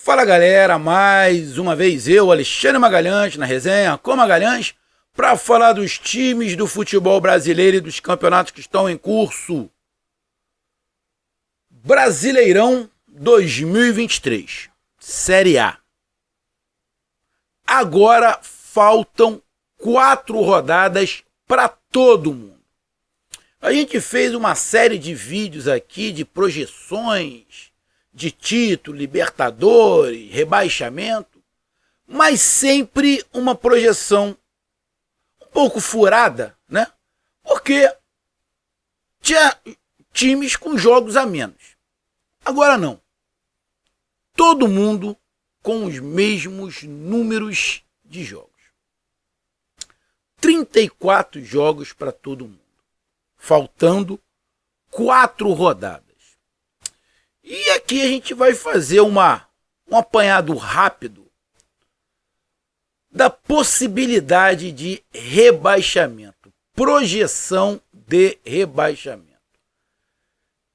Fala galera, mais uma vez eu, Alexandre Magalhães, na resenha com Magalhães, para falar dos times do futebol brasileiro e dos campeonatos que estão em curso. Brasileirão 2023, Série A. Agora faltam 4 rodadas para todo mundo. A gente fez uma série de vídeos aqui de projeções de título, Libertadores, rebaixamento, mas sempre uma projeção um pouco furada, né? Porque tinha times com jogos a menos. Agora não. Todo mundo com os mesmos números de jogos. 34 jogos para todo mundo. Faltando 4 rodadas. E aqui a gente vai fazer um apanhado rápido da possibilidade de rebaixamento. Projeção de rebaixamento.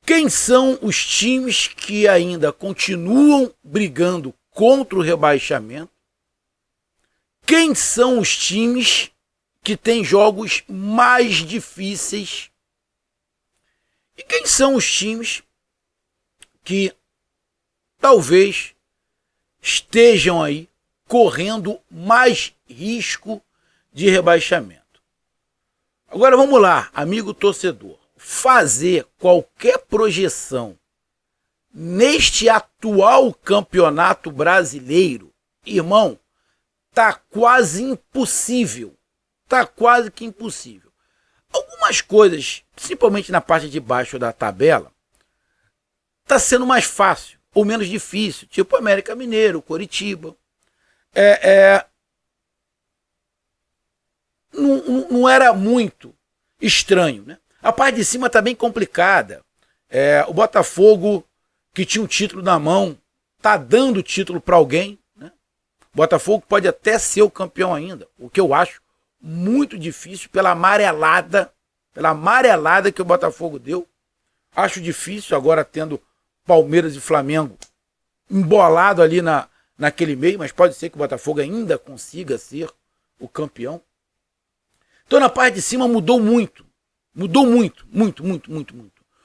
Quem são os times que ainda continuam brigando contra o rebaixamento? Quem são os times que têm jogos mais difíceis? E quem são os times que talvez estejam aí correndo mais risco de rebaixamento? Agora vamos lá, amigo torcedor, fazer qualquer projeção neste atual campeonato brasileiro, irmão, tá quase impossível, tá quase que impossível. Algumas coisas, principalmente na parte de baixo da tabela, tá sendo mais fácil ou menos difícil, tipo América Mineiro, Coritiba. Não era muito estranho, né? A parte de cima tá bem complicada. O Botafogo, que tinha um título na mão, tá dando o título para alguém, né? O Botafogo pode até ser o campeão ainda, o que eu acho muito difícil pela amarelada que o Botafogo deu. Acho difícil agora tendo Palmeiras e Flamengo embolado ali naquele meio, mas pode ser que o Botafogo ainda consiga ser o campeão. Então na parte de cima mudou muito. Mudou muito.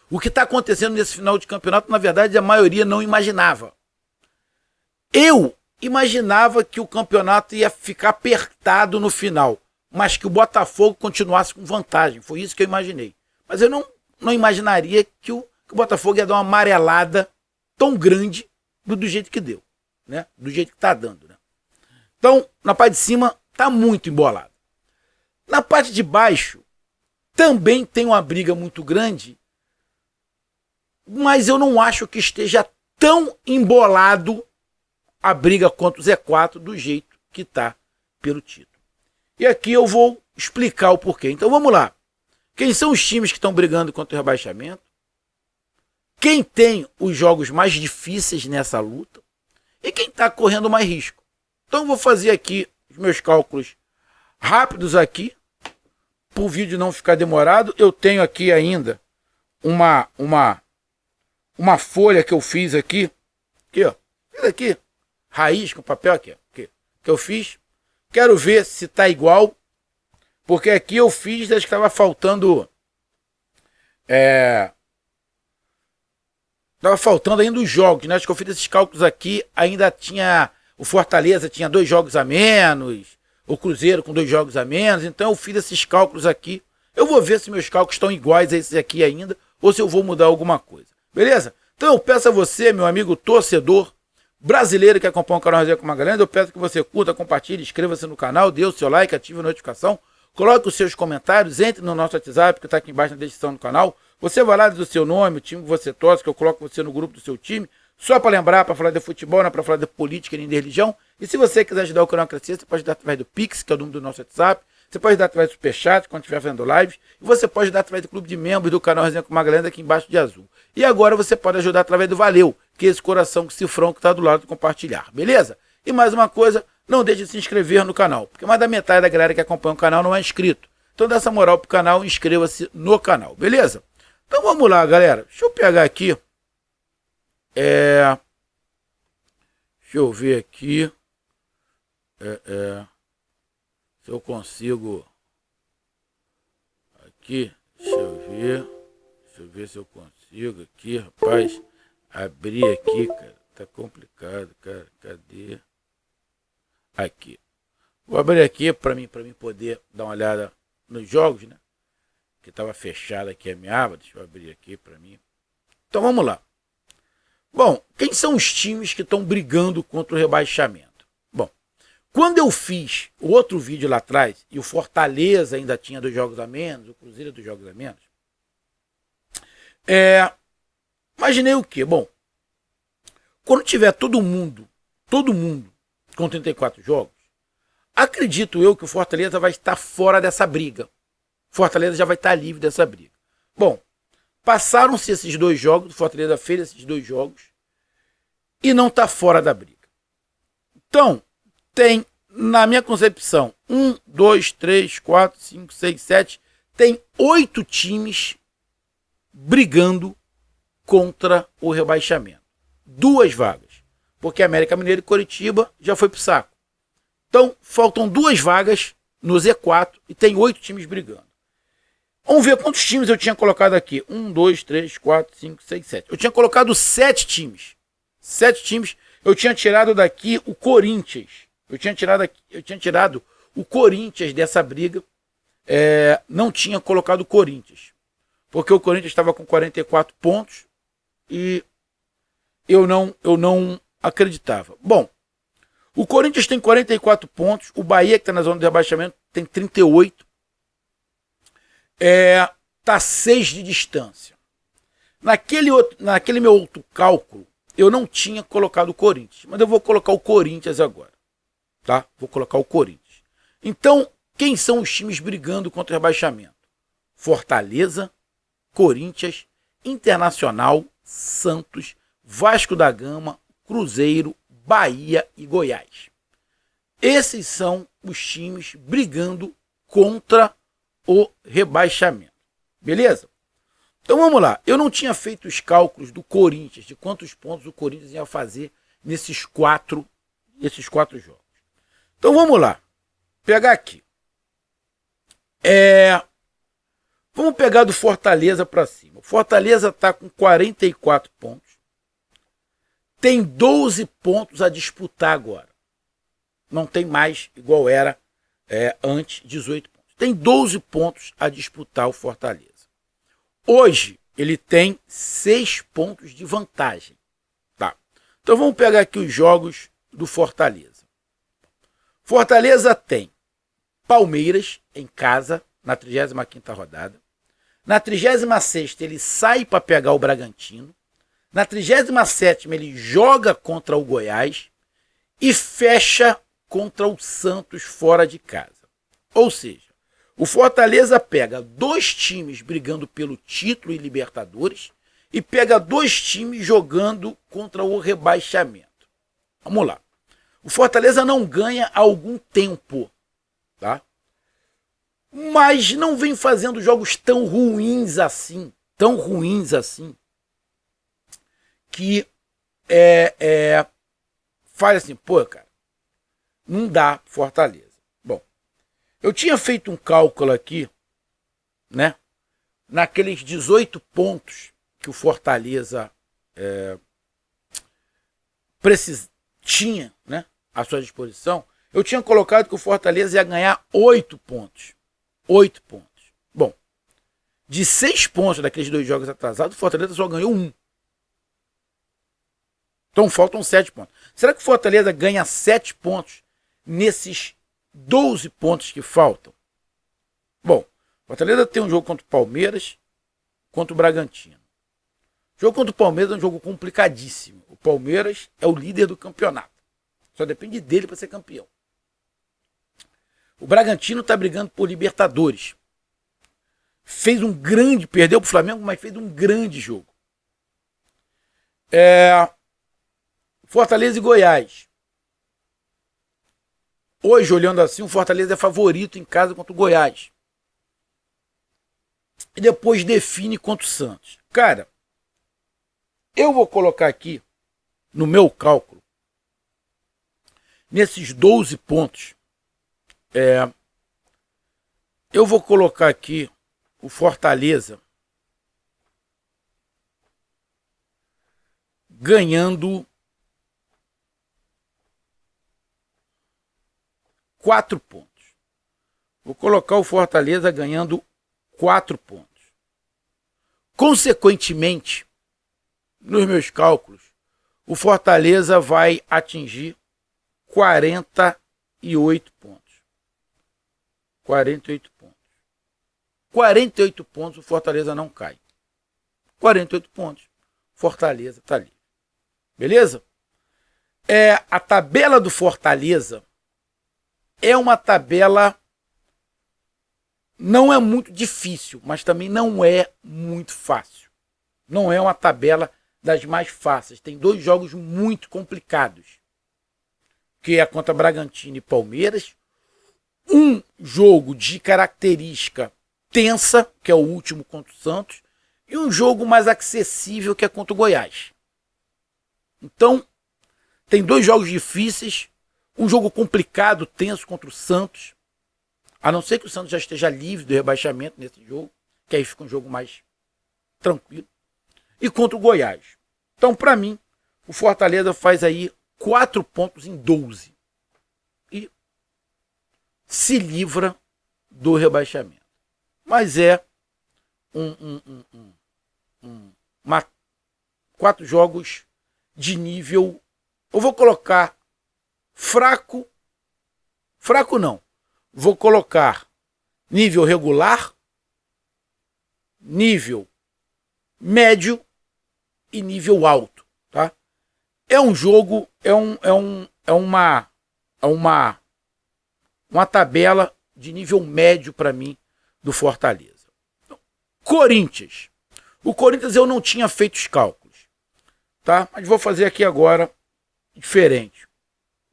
O que está acontecendo nesse final de campeonato, na verdade, a maioria não imaginava. Eu imaginava que o campeonato ia ficar apertado no final, mas que o Botafogo continuasse com vantagem. Foi isso que eu imaginei. Mas eu não imaginaria que o Botafogo ia dar uma amarelada tão grande do jeito que deu, né? Do jeito que está dando, né? Então, na parte de cima, está muito embolado. Na parte de baixo, também tem uma briga muito grande, mas eu não acho que esteja tão embolado a briga contra o Z4 do jeito que está pelo título. E aqui eu vou explicar o porquê. Então vamos lá. Quem são os times que estão brigando contra o rebaixamento? Quem tem os jogos mais difíceis nessa luta? E quem está correndo mais risco? Então eu vou fazer aqui os meus cálculos rápidos aqui, para o vídeo não ficar demorado. Eu tenho aqui ainda uma folha que eu fiz aqui. Aqui, ó. Fiz aqui. Raiz com papel aqui, ó. Aqui. Que eu fiz. Quero ver se está igual. Porque aqui eu fiz das que estava faltando. Estava faltando ainda os jogos, né? Acho que eu fiz esses cálculos aqui. Ainda tinha. O Fortaleza tinha 2 jogos a menos. O Cruzeiro com 2 jogos a menos. Então eu fiz esses cálculos aqui. Eu vou ver se meus cálculos estão iguais a esses aqui ainda. Ou se eu vou mudar alguma coisa. Beleza? Então eu peço a você, meu amigo torcedor brasileiro que acompanha o canal Resenha com Magalhães, eu peço que você curta, compartilhe, inscreva-se no canal, dê o seu like, ative a notificação, coloque os seus comentários, entre no nosso WhatsApp que está aqui embaixo na descrição do canal. Você vai lá, diz o seu nome, o time que você torce, que eu coloco você no grupo do seu time, só para lembrar, para falar de futebol, não é para falar de política nem de religião. E se você quiser ajudar o canal a crescer, você pode dar através do Pix, que é o número do nosso WhatsApp, você pode dar através do Superchat, quando estiver fazendo lives, e você pode dar através do clube de membros do canal Resenha com Magalhães, aqui embaixo de azul. E agora você pode ajudar através do Valeu, que é esse coração com cifrão que está do lado do compartilhar, beleza? E mais uma coisa, não deixe de se inscrever no canal, porque mais da metade da galera que acompanha o canal não é inscrito. Então dá essa moral pro canal e inscreva-se no canal, beleza? Então vamos lá, galera. Deixa eu pegar aqui. Deixa Deixa eu ver aqui. Se eu consigo. Aqui. Deixa eu ver se eu consigo aqui, rapaz. Abrir aqui, cara. Tá complicado, cara. Cadê? Aqui. Vou abrir aqui para mim poder dar uma olhada nos jogos, né? Que estava fechada aqui a minha aba. Deixa eu abrir aqui para mim. Então vamos lá. Bom, quem são os times que estão brigando contra o rebaixamento? Bom, quando eu fiz o outro vídeo lá atrás, e o Fortaleza ainda tinha 2 jogos a menos, o Cruzeiro 2 jogos a menos, imaginei o quê? Bom, quando tiver todo mundo com 34 jogos, acredito eu que o Fortaleza vai estar fora dessa briga. Fortaleza já vai estar livre dessa briga. Bom, passaram-se esses 2 jogos, o Fortaleza fez esses 2 jogos e não está fora da briga. Então, tem, na minha concepção, 1, 2, 3, 4, 5, 6, 7, tem 8 times brigando contra o rebaixamento. 2 vagas, porque América Mineiro e Coritiba já foi pro saco. Então, faltam 2 vagas no Z4 e tem 8 times brigando. Vamos ver quantos times eu tinha colocado aqui. 1, 2, 3, 4, 5, 6, 7. Eu tinha colocado 7 times. 7 times. Eu tinha tirado daqui o Corinthians. Eu tinha tirado o Corinthians dessa briga. Não tinha colocado o Corinthians. Porque o Corinthians estava com 44 pontos. E eu não acreditava. Bom, o Corinthians tem 44 pontos. O Bahia, que está na zona de rebaixamento, tem 38. Tá 6 de distância. Naquele meu outro cálculo, eu não tinha colocado o Corinthians. Mas eu vou colocar o Corinthians agora. Tá? Vou colocar o Corinthians. Então, quem são os times brigando contra o rebaixamento? Fortaleza, Corinthians, Internacional, Santos, Vasco da Gama, Cruzeiro, Bahia e Goiás. Esses são os times brigando contra o rebaixamento. Beleza? Então vamos lá. Eu não tinha feito os cálculos do Corinthians, de quantos pontos o Corinthians ia fazer nesses 4 jogos. Então vamos lá. Pegar aqui. Vamos pegar do Fortaleza para cima. O Fortaleza está com 44 pontos. Tem 12 pontos a disputar agora. Não tem mais igual era antes, 18 pontos. Tem 12 pontos a disputar o Fortaleza. Hoje, ele tem 6 pontos de vantagem. Tá? Então vamos pegar aqui os jogos do Fortaleza. Fortaleza tem Palmeiras em casa, na 35ª rodada. Na 36ª ele sai para pegar o Bragantino. Na 37ª ele joga contra o Goiás e fecha contra o Santos fora de casa. Ou seja, o Fortaleza pega 2 times brigando pelo título e Libertadores e pega 2 times jogando contra o rebaixamento. Vamos lá. O Fortaleza não ganha há algum tempo, tá? Mas não vem fazendo jogos tão ruins assim, que faz assim, pô, cara, não dá Fortaleza. Bom, eu tinha feito um cálculo aqui, né, naqueles 18 pontos que o Fortaleza tinha, né, à sua disposição. Eu tinha colocado que o Fortaleza ia ganhar 8 pontos. 8 pontos. Bom, de 6 pontos daqueles 2 jogos atrasados, o Fortaleza só ganhou 1. Então faltam 7 pontos. Será que o Fortaleza ganha 7 pontos nesses 12 pontos que faltam? Bom, o Fortaleza tem um jogo contra o Palmeiras, contra o Bragantino. O jogo contra o Palmeiras é um jogo complicadíssimo. O Palmeiras é o líder do campeonato. Só depende dele para ser campeão. O Bragantino está brigando por Libertadores. Perdeu para o Flamengo, mas fez um grande jogo. Fortaleza e Goiás. Hoje, olhando assim, o Fortaleza é favorito em casa contra o Goiás. E depois define contra o Santos. Cara, eu vou colocar aqui, no meu cálculo, nesses 12 pontos, eu vou colocar aqui o Fortaleza ganhando 4 pontos. Vou colocar o Fortaleza ganhando 4 pontos. Consequentemente, nos meus cálculos, o Fortaleza vai atingir 48 pontos. 48 pontos. 48 pontos o Fortaleza não cai. 48 pontos. Fortaleza está ali. Beleza? A tabela do Fortaleza é uma tabela, não é muito difícil, mas também não é muito fácil. Não é uma tabela das mais fáceis. Tem 2 jogos muito complicados, que é contra Bragantino e Palmeiras. Um jogo de característica tensa, que é o último contra o Santos, e um jogo mais acessível, que é contra o Goiás. Então, tem 2 jogos difíceis, um jogo complicado, tenso contra o Santos, a não ser que o Santos já esteja livre do rebaixamento nesse jogo, que aí fica um jogo mais tranquilo, e contra o Goiás. Então, para mim, o Fortaleza faz aí 4 pontos em 12 e se livra do rebaixamento. Mas é 4 jogos de nível, eu vou colocar fraco não, vou colocar nível regular, nível médio e nível alto, tá? É um jogo, uma tabela de nível médio para mim do Fortaleza. Corinthians. O Corinthians eu não tinha feito os cálculos, tá? Mas vou fazer aqui agora diferente.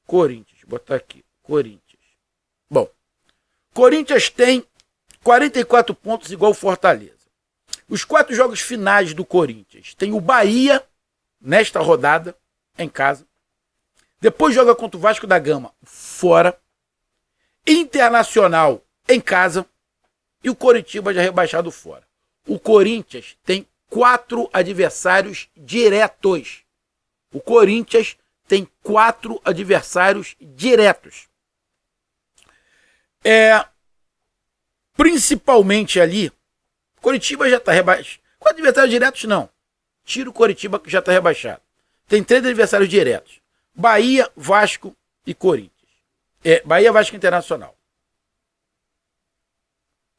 Corinthians, vou botar aqui, Corinthians. Bom, Corinthians tem 44 pontos igual o Fortaleza. Os 4 jogos finais do Corinthians. Tem o Bahia, nesta rodada, em casa. Depois joga contra o Vasco da Gama, fora. Internacional, em casa. E o Coritiba já rebaixado fora. O Corinthians tem 4 adversários diretos. O Corinthians tem 4 adversários diretos. Principalmente ali, Coritiba já está rebaixado. 4 adversários diretos não. Tira o Coritiba que já está rebaixado. Tem 3 adversários diretos. Bahia, Vasco e Corinthians. Bahia, Vasco e Internacional.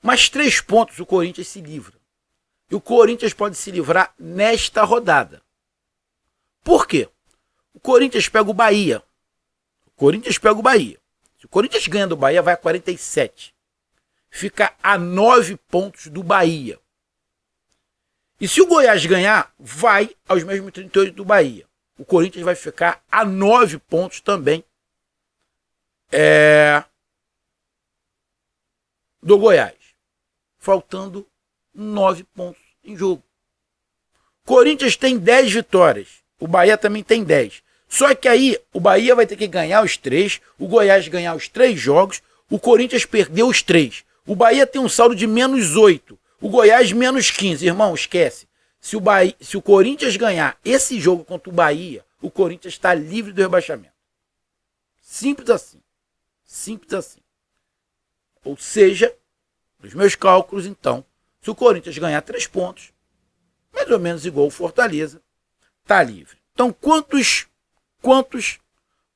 Mais 3 pontos o Corinthians se livra. E o Corinthians pode se livrar nesta rodada. Por quê? O Corinthians pega o Bahia. Se o Corinthians ganha do Bahia, vai a 47. Fica a 9 pontos do Bahia. E se o Goiás ganhar, vai aos mesmos 38 do Bahia. O Corinthians vai ficar a 9 pontos também do Goiás. Faltando 9 pontos em jogo. Corinthians tem 10 vitórias. O Bahia também tem 10. Só que aí o Bahia vai ter que ganhar os 3, o Goiás ganhar os 3 jogos, o Corinthians perdeu os 3. O Bahia tem um saldo de menos 8, o Goiás menos 15. Irmão, esquece. Se o Corinthians ganhar esse jogo contra o Bahia, o Corinthians está livre do rebaixamento. Simples assim. Simples assim. Ou seja, nos meus cálculos, então, se o Corinthians ganhar 3 pontos, mais ou menos igual o Fortaleza, está livre. Então, quantos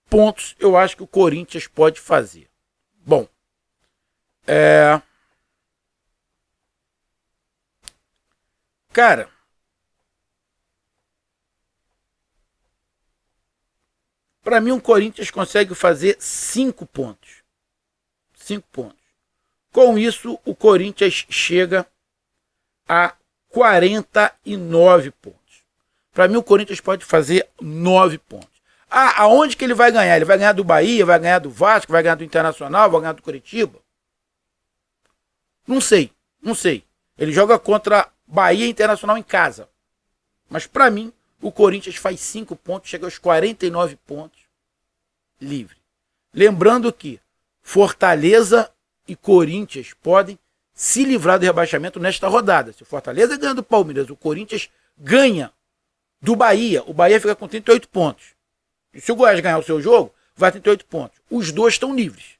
pontos eu acho que o Corinthians pode fazer? Bom, cara, para mim o Corinthians consegue fazer 5 pontos. 5 pontos. Com isso, o Corinthians chega a 49 pontos. Para mim, o Corinthians pode fazer 9 pontos. Aonde que ele vai ganhar? Ele vai ganhar do Bahia, vai ganhar do Vasco, vai ganhar do Internacional, vai ganhar do Coritiba? Não sei. Ele joga contra Bahia e Internacional em casa. Mas para mim, o Corinthians faz 5 pontos, chega aos 49 pontos livre. Lembrando que Fortaleza e Corinthians podem se livrar do rebaixamento nesta rodada. Se o Fortaleza ganha do Palmeiras, o Corinthians ganha do Bahia. O Bahia fica com 38 pontos. E se o Goiás ganhar o seu jogo, vai a 38 pontos. Os dois estão livres.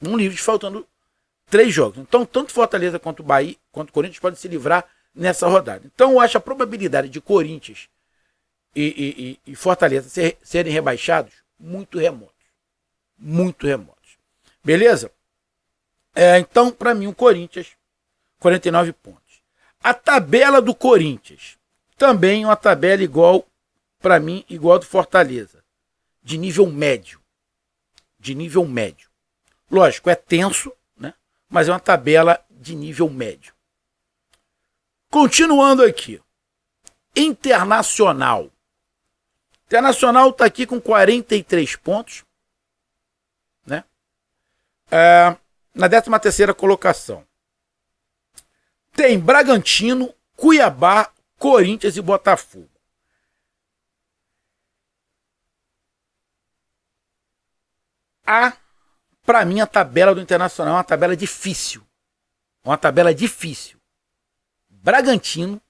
Não livres, faltando 3 jogos. Então, tanto Fortaleza quanto o Bahia, quanto o Corinthians podem se livrar nessa rodada. Então, eu acho a probabilidade de Corinthians e Fortaleza serem rebaixados muito remotos. Muito remotos. Beleza? Então, para mim, o Corinthians, 49 pontos. A tabela do Corinthians, também uma tabela igual, para mim, igual do Fortaleza. De nível médio. De nível médio. Lógico, é tenso, né? Mas é uma tabela de nível médio. Continuando aqui. Internacional. Internacional está aqui com 43 pontos. Né? Na 13ª colocação. Tem Bragantino, Cuiabá, Corinthians e Botafogo. Para mim, a tabela do Internacional é uma tabela difícil. Uma tabela difícil. Bragantino,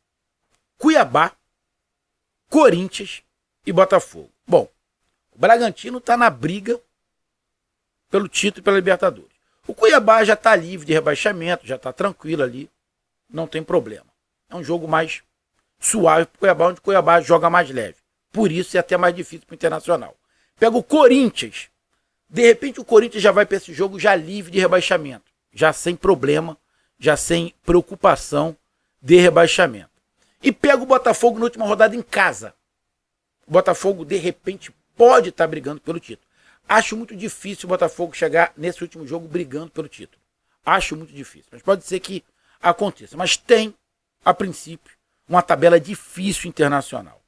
Cuiabá, Corinthians e Botafogo. Bom, o Bragantino está na briga pelo título e pela Libertadores. O Cuiabá já está livre de rebaixamento, já está tranquilo ali, não tem problema. É um jogo mais suave para o Cuiabá, onde o Cuiabá joga mais leve. Por isso é até mais difícil para o Internacional. Pega o Corinthians. De repente o Corinthians já vai para esse jogo já livre de rebaixamento. Já sem problema, já sem preocupação de rebaixamento. E pega o Botafogo na última rodada em casa. O Botafogo, de repente, pode estar brigando pelo título. Acho muito difícil o Botafogo chegar nesse último jogo brigando pelo título. Acho muito difícil. Mas pode ser que aconteça. Mas tem, a princípio, uma tabela difícil internacional.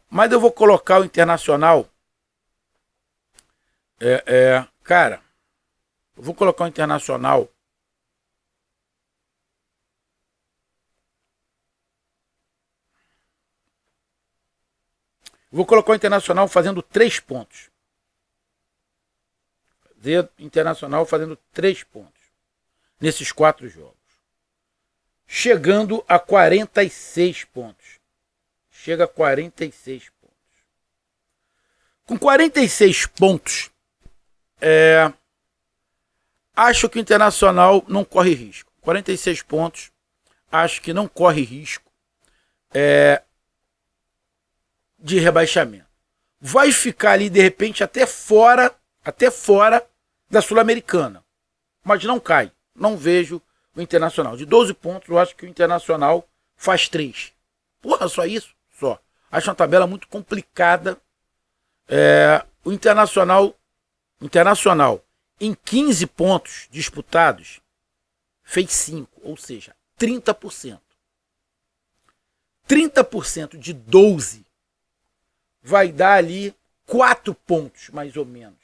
Mas eu vou colocar o Internacional. Cara, eu vou colocar o Internacional. Vou colocar o Internacional fazendo 3 pontos. Internacional fazendo 3 pontos nesses 4 jogos. Chegando a 46 pontos. Chega a 46 pontos. Com 46 pontos, acho que o Internacional não corre risco. 46 pontos, acho que não corre risco de rebaixamento. Vai ficar ali, de repente, até fora da Sul-Americana. Mas não cai. Não vejo o Internacional. De 12 pontos, eu acho que o Internacional faz 3. Porra, só isso? Só. Acho uma tabela muito complicada. O Internacional, em 15 pontos disputados, fez 5. Ou seja, 30%. 30% de 12 vai dar ali 4 pontos, mais ou menos.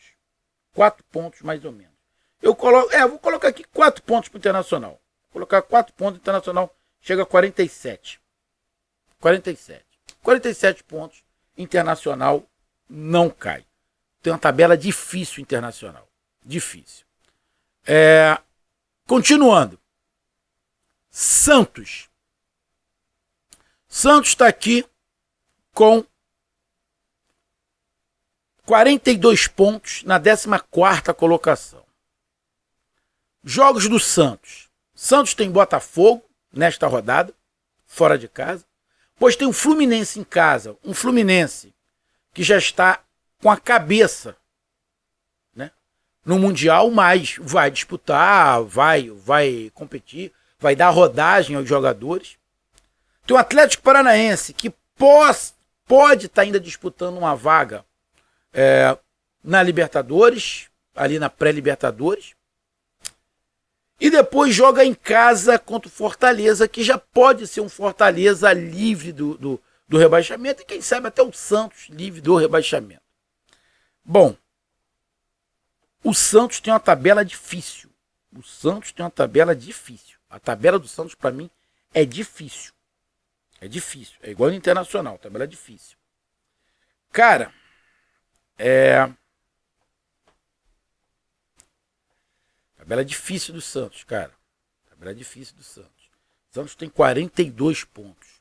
4 pontos, mais ou menos. Vou colocar aqui 4 pontos para o Internacional. Vou colocar 4 pontos, o Internacional chega a 47. 47 pontos, Internacional não cai. Tem uma tabela difícil Internacional. Difícil. Continuando. Santos. Santos está aqui com 42 pontos na 14ª colocação. Jogos do Santos. Santos tem Botafogo nesta rodada, fora de casa. Pois tem o Fluminense em casa. Um Fluminense que já está com a cabeça, né, no Mundial, mas vai disputar, vai competir, vai dar rodagem aos jogadores. Tem o Atlético Paranaense que pode estar ainda disputando uma vaga na Libertadores, ali na pré-Libertadores. E depois joga em casa contra o Fortaleza, que já pode ser um Fortaleza livre do rebaixamento, e quem sabe até o Santos livre do rebaixamento. Bom, o Santos tem uma tabela difícil. A tabela do Santos, para mim, é difícil. É difícil. É igual no Internacional, tabela é difícil. Cara, Tabela difícil do Santos, cara. Tabela difícil do Santos. O Santos tem 42 pontos.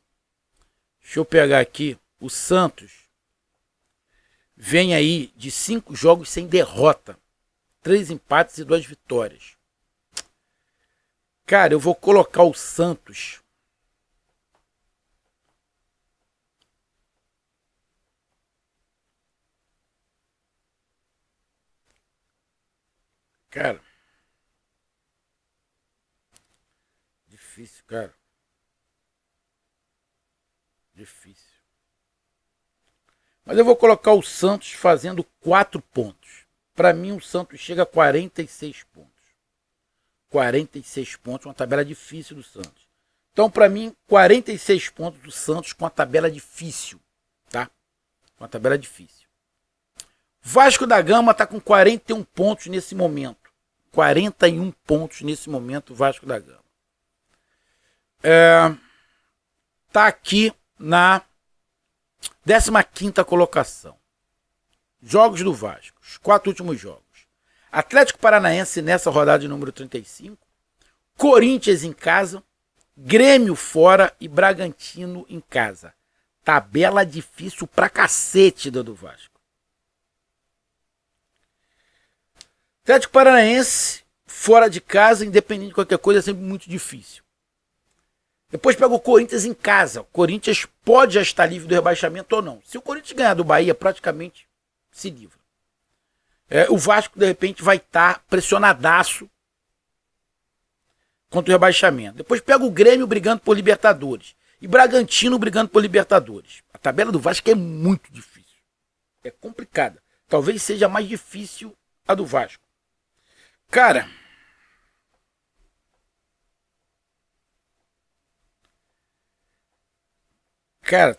Deixa eu pegar aqui. O Santos vem aí de 5 jogos sem derrota. 3 empates e 2 vitórias. Cara, eu vou colocar o Santos. Cara. Difícil, cara. Difícil. Mas eu vou colocar o Santos fazendo 4 pontos. Para mim, o Santos chega a 46 pontos. 46 pontos, uma tabela difícil do Santos. Então, para mim, 46 pontos do Santos com a tabela difícil. Tá? Com a tabela difícil. Vasco da Gama está com 41 pontos nesse momento. 41 pontos nesse momento, o Vasco da Gama. Tá aqui na 15ª colocação. Jogos do Vasco, os 4 últimos jogos. Atlético Paranaense nessa rodada de número 35. Corinthians em casa. Grêmio fora e Bragantino em casa. Tabela difícil pra cacete do Vasco. Atlético Paranaense fora de casa, independente de qualquer coisa, é sempre muito difícil. Depois pega o Corinthians em casa. O Corinthians pode já estar livre do rebaixamento ou não. Se o Corinthians ganhar do Bahia, praticamente se livra. O Vasco, de repente, vai estar pressionadaço contra o rebaixamento. Depois pega o Grêmio brigando por Libertadores. E Bragantino brigando por Libertadores. A tabela do Vasco é muito difícil. É complicada. Talvez seja mais difícil a do Vasco. Cara...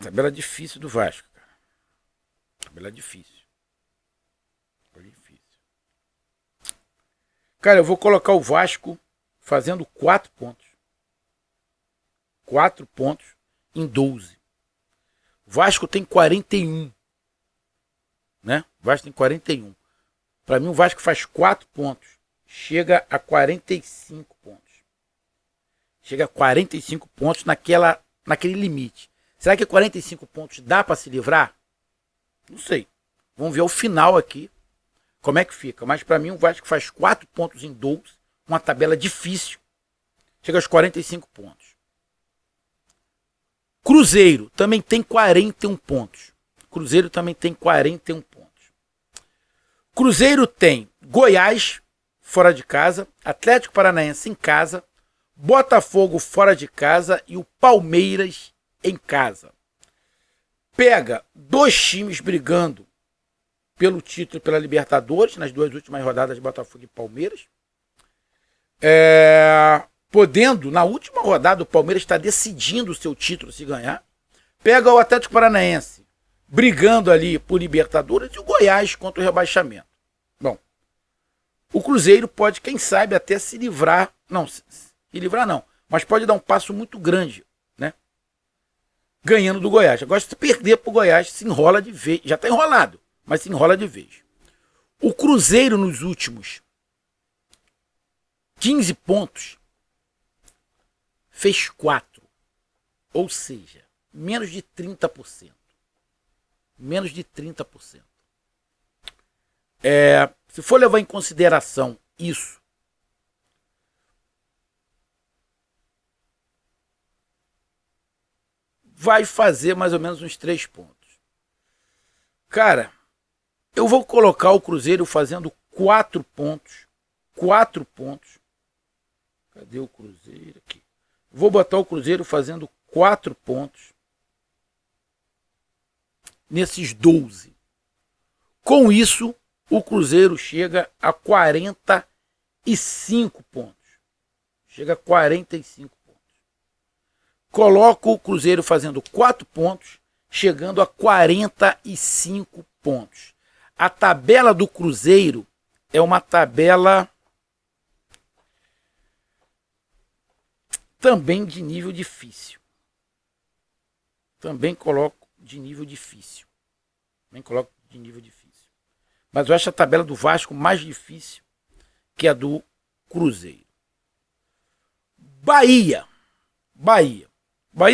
tabela difícil do Vasco, cara. Tabela difícil. Tabela difícil. Cara, eu vou colocar o Vasco fazendo 4 pontos. 4 pontos em 12. O Vasco tem 41. Né? O Vasco tem 41. Para mim, o Vasco faz 4 pontos. Chega a 45 pontos. Chega a 45 pontos naquele limite. Será que 45 pontos dá para se livrar? Não sei. Vamos ver o final aqui. Como é que fica. Mas para mim o Vasco faz 4 pontos em 12. Uma tabela difícil. Chega aos 45 pontos. Cruzeiro também tem 41 pontos. Cruzeiro também tem 41 pontos. Cruzeiro tem Goiás fora de casa. Atlético Paranaense em casa. Botafogo fora de casa. E o Palmeiras em casa. Pega 2 times brigando pelo título e pela Libertadores, nas 2 últimas rodadas de Botafogo e Palmeiras. Podendo, na última rodada, o Palmeiras está decidindo o seu título se ganhar. Pega o Atlético Paranaense brigando ali por Libertadores e o Goiás contra o rebaixamento. Bom, o Cruzeiro pode, quem sabe, até se livrar. Não, se livrar não, mas pode dar um passo muito grande, né? Ganhando do Goiás. Agora, se perder para o Goiás, se enrola de vez. Já está enrolado, mas se enrola de vez. O Cruzeiro, nos últimos 15 pontos, fez 4. Ou seja, menos de 30%. Menos de 30%. Se for levar em consideração isso, vai fazer mais ou menos uns 3 pontos. Cara, eu vou colocar o Cruzeiro fazendo 4 pontos. 4 pontos. Cadê o Cruzeiro aqui? Vou botar o Cruzeiro fazendo 4 pontos nesses 12. Com isso, o Cruzeiro chega a 45 pontos. Chega a 45 pontos. Coloco o Cruzeiro fazendo 4 pontos, chegando a 45 pontos. A tabela do Cruzeiro é uma tabela também de nível difícil. Também coloco de nível difícil. Mas eu acho a tabela do Vasco mais difícil que a do Cruzeiro. Bahia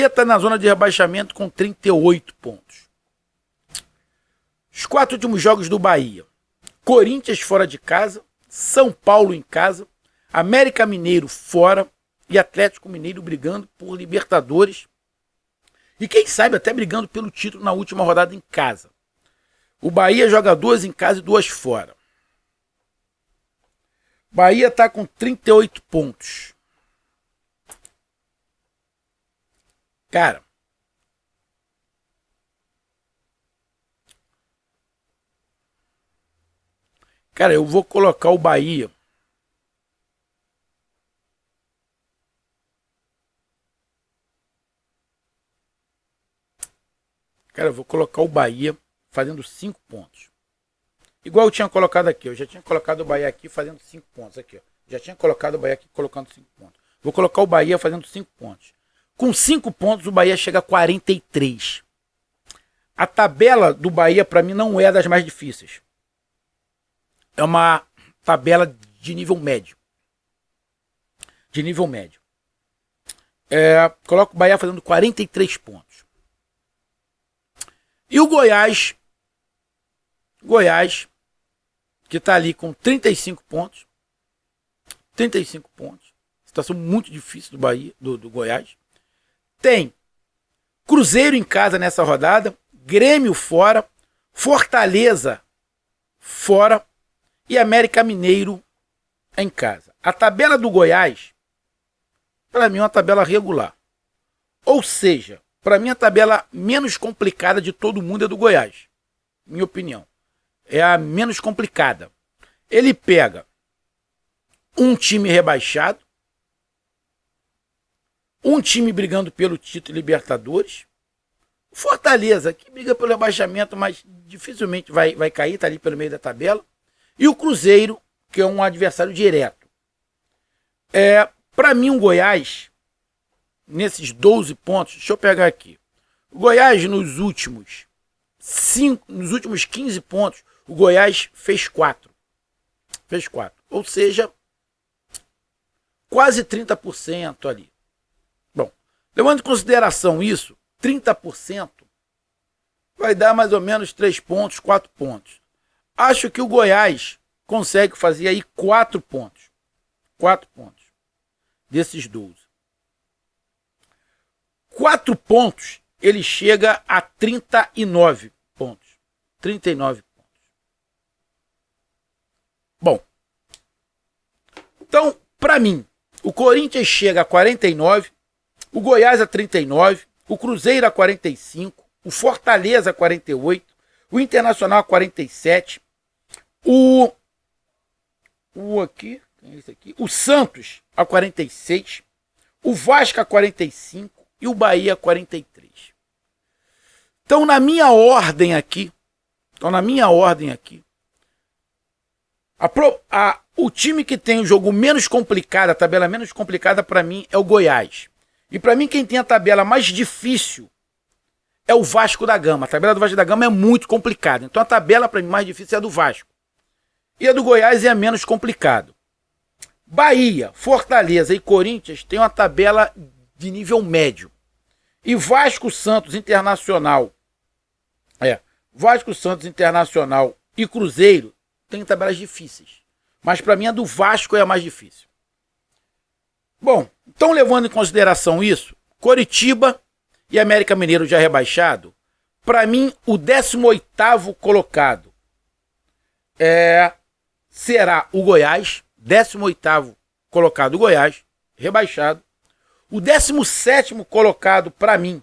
está na zona de rebaixamento com 38 pontos. Os 4 últimos jogos do Bahia: Corinthians fora de casa, São Paulo em casa, América Mineiro fora e Atlético Mineiro brigando por Libertadores e quem sabe até brigando pelo título na última rodada em casa. O Bahia joga 2 em casa e 2 fora. Bahia está com 38 pontos. Cara, eu vou colocar o Bahia. Eu vou colocar o Bahia fazendo 5 pontos. Igual eu tinha colocado aqui. Eu já tinha colocado o Bahia aqui fazendo 5 pontos. Aqui, ó. Já tinha colocado o Bahia aqui colocando 5 pontos. Vou colocar o Bahia fazendo 5 pontos. Com 5 pontos, o Bahia chega a 43. A tabela do Bahia, para mim, não é das mais difíceis. É uma tabela de nível médio. Coloco o Bahia fazendo 43 pontos. E o Goiás, que está ali com 35 pontos. 35 pontos. Situação muito difícil do Bahia, do Goiás. Tem Cruzeiro em casa nessa rodada, Grêmio fora, Fortaleza fora e América Mineiro em casa. A tabela do Goiás, para mim, é uma tabela regular. Ou seja, para mim a tabela menos complicada de todo mundo é do Goiás. Minha opinião. É a menos complicada. Ele pega um time rebaixado, um time brigando pelo título Libertadores, Fortaleza, que briga pelo rebaixamento, mas dificilmente vai cair, está ali pelo meio da tabela, e o Cruzeiro, que é um adversário direto. Para mim, o Goiás, nesses 12 pontos, deixa eu pegar aqui. O Goiás, nos últimos 15 pontos, o Goiás fez 4. Ou seja, quase 30% ali. Bom, levando em consideração isso, 30% vai dar mais ou menos 3 pontos, 4 pontos. Acho que o Goiás consegue fazer aí 4 pontos. 4 pontos desses 12. 4 pontos, ele chega a 39 pontos. 39 pontos. Bom, então, para mim, o Corinthians chega a 49, o Goiás a 39, o Cruzeiro a 45, o Fortaleza a 48, o Internacional a 47, o Santos a 46, o Vasco a 45 e o Bahia a 43. Então, na minha ordem aqui, o time que tem o jogo menos complicado, a tabela menos complicada para mim é o Goiás. E para mim quem tem a tabela mais difícil é o Vasco da Gama. A tabela do Vasco da Gama é muito complicada. Então a tabela para mim mais difícil é a do Vasco. E a do Goiás é a menos complicada. Bahia, Fortaleza e Corinthians têm uma tabela de nível médio. E Vasco, Santos, Internacional e Cruzeiro têm tabelas difíceis. Mas para mim a do Vasco é a mais difícil. Bom, então levando em consideração isso, Coritiba e América Mineiro já rebaixado, para mim o 18º colocado será o Goiás, 18º colocado o Goiás, rebaixado. O 17º colocado para mim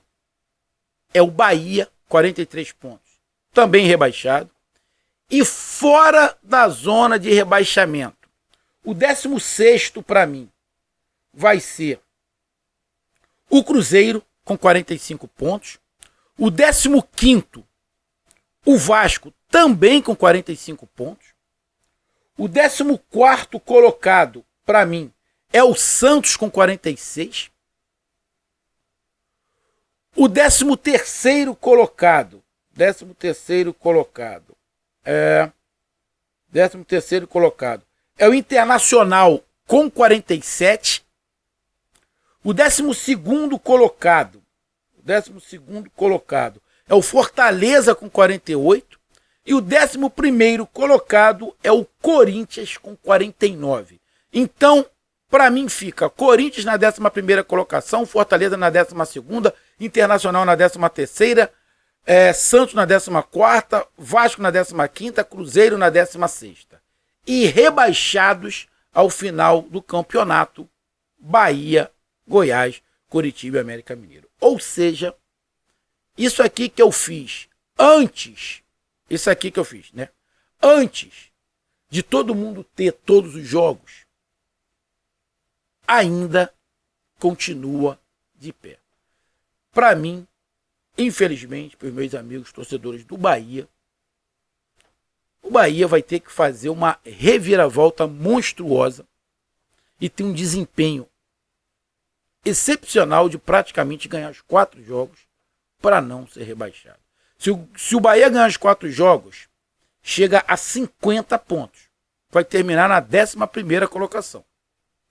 é o Bahia, 43 pontos, também rebaixado. E fora da zona de rebaixamento, o 16º para mim vai ser o Cruzeiro, com 45 pontos. O 15º, o Vasco, também com 45 pontos. O 14º colocado, para mim, é o Santos, com 46. O 13º colocado é o Internacional, com 47. O 12º colocado, é o Fortaleza com 48. E o 11º colocado é o Corinthians com 49. Então, para mim fica Corinthians na 11ª colocação, Fortaleza na 12ª, Internacional na 13ª, Santos na 14ª, Vasco na 15ª, Cruzeiro na 16ª. E rebaixados ao final do campeonato, Bahia, Goiás, Coritiba e América Mineiro. Ou seja, isso aqui que eu fiz antes, né? Antes de todo mundo ter todos os jogos, ainda continua de pé. Para mim, infelizmente, para os meus amigos torcedores do Bahia, o Bahia vai ter que fazer uma reviravolta monstruosa e ter um desempenho excepcional de praticamente ganhar os 4 jogos para não ser rebaixado. Se o Bahia ganhar os 4 jogos, chega a 50 pontos. Vai terminar na 11ª colocação.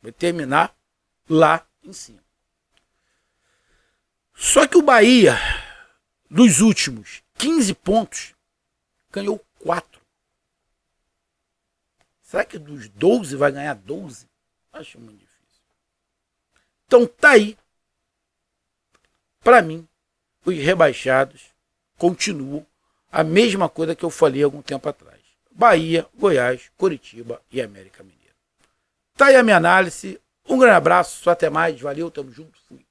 Vai terminar lá em cima. Só que o Bahia, dos últimos 15 pontos, ganhou 4. Será que dos 12 vai ganhar 12? Acho muito difícil. Então tá aí. Para mim, os rebaixados continuam a mesma coisa que eu falei há algum tempo atrás. Bahia, Goiás, Coritiba e América Mineiro. Tá aí a minha análise. Um grande abraço, até mais. Valeu, tamo junto, fui.